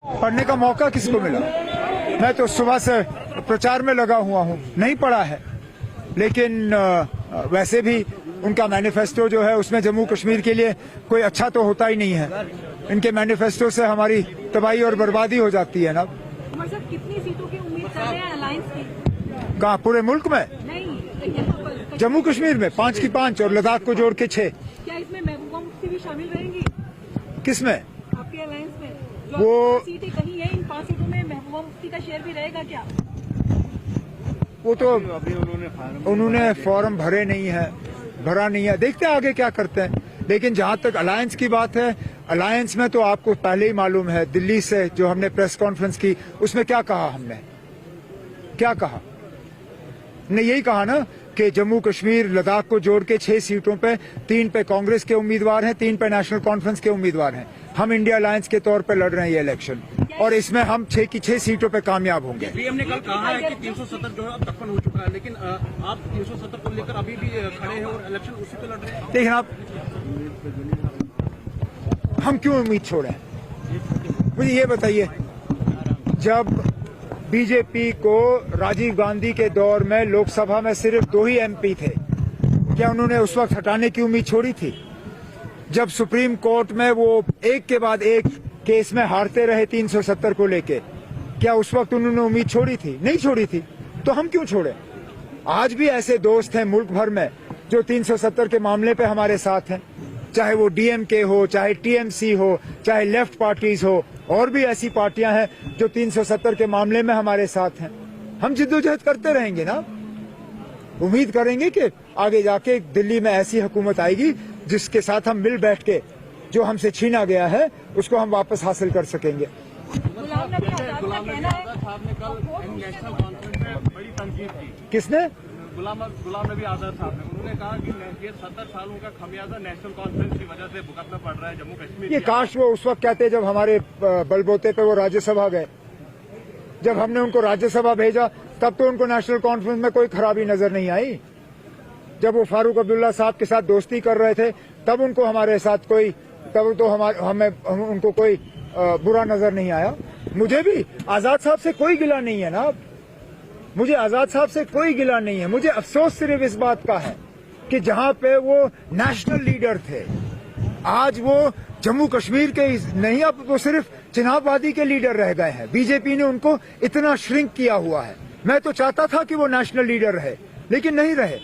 पढ़ने का मौका किसको मिला? मैं तो सुबह से प्रचार में लगा हुआ हूँ, नहीं पढ़ा है। लेकिन वैसे भी उनका मैनिफेस्टो जो है उसमें जम्मू कश्मीर के लिए कोई अच्छा तो होता ही नहीं है। इनके मैनिफेस्टो से हमारी तबाही और बर्बादी हो जाती है ना। कितनी सीटों की उम्मीद कर रहे हैं अलायंस की? कहाँ, पूरे मुल्क में? नहीं, जम्मू कश्मीर में 5 की 5 और लद्दाख को जोड़ के 6। क्या इसमें महबूबा मुफ्ती भी शामिल रहेंगी? किसमें? आपके अलायंस में जो वो सीटें कहीं है, इन 5 सीटों में महबूबा मुफ्ती का शेयर भी रहेगा क्या? वो तो उन्होंने फॉर्म भरे नहीं है, भरा नहीं है, देखते हैं आगे क्या करते हैं। लेकिन जहां तक अलायंस की बात है, अलायंस में तो आपको पहले ही मालूम है, दिल्ली से जो हमने प्रेस कॉन्फ्रेंस की उसमें क्या कहा, हमने क्या कहा? हमने यही कहा ना कि जम्मू कश्मीर लद्दाख को जोड़ के 6 सीटों पे 3 पे कांग्रेस के उम्मीदवार हैं, 3 पे नेशनल कॉन्फ्रेंस के उम्मीदवार हैं। हम इंडिया अलायंस के तौर पे लड़ रहे हैं ये इलेक्शन और इसमें हम 6 की 6 सीटों पे कामयाब होंगे। पीएम ने कल कहा है कि 370 जो है अब दफन हो चुका है, लेकिन आप 370 को लेकर अभी भी खड़े हैं और इलेक्शन उसी पे लड़ रहे हैं। लेकिन आप, हम क्यों उम्मीद छोड़े? मुझे ये बताइए, जब बीजेपी को राजीव गांधी के दौर में लोकसभा में सिर्फ 2 ही एमपी थे, क्या उन्होंने उस वक्त हटाने की उम्मीद छोड़ी थी? जब सुप्रीम कोर्ट में वो एक के बाद एक केस में हारते रहे 370 को लेके, क्या उस वक्त उन्होंने उम्मीद छोड़ी थी? नहीं छोड़ी थी। तो हम क्यों छोड़े? आज भी ऐसे दोस्त हैं मुल्क भर में जो 370 के मामले पे हमारे साथ हैं, चाहे वो डीएमके हो, चाहे टीएमसी हो, चाहे लेफ्ट पार्टीज हो, और भी ऐसी पार्टियां हैं जो 370 के मामले में हमारे साथ हैं। हम जिद्दोजहद करते रहेंगे ना। उम्मीद करेंगे कि आगे जाके दिल्ली में ऐसी हुकूमत आएगी जिसके साथ हम मिल बैठ के जो हमसे छीना गया है उसको हम वापस हासिल कर सकेंगे। गुलाम नबी आजाद का कहना है, साहब ने कल नेशनल कॉन्फ्रेंस में बड़ी तनकीद की। किसने? गुलाम नबी आजाद साहब ने, उन्होंने कहा कि ये 70 सालों का खमियाजा नेशनल कॉन्फ्रेंस की वजह से भुगतना पड़ रहा है जम्मू कश्मीर। ये काश वो उस वक्त कहते जब हमारे बलबोते पे वो राज्यसभा गए। जब हमने उनको राज्यसभा भेजा तब तो उनको नेशनल कॉन्फ्रेंस में कोई खराबी नजर नहीं आई। जब वो फारूक अब्दुल्ला साहब के साथ दोस्ती कर रहे थे तब उनको हमारे साथ कोई, तब तो हमें उनको कोई बुरा नजर नहीं आया। मुझे भी आजाद साहब से कोई गिला नहीं है ना, मुझे आजाद साहब से कोई गिला नहीं है। मुझे अफसोस सिर्फ इस बात का है कि जहां पे वो नेशनल लीडर थे, आज वो जम्मू कश्मीर के नहीं, अब वो सिर्फ चिनाब के लीडर रह गए हैं। बीजेपी ने उनको इतना श्रिंक किया हुआ है। मैं तो चाहता था कि वो नेशनल लीडर रहे, लेकिन नहीं रहे।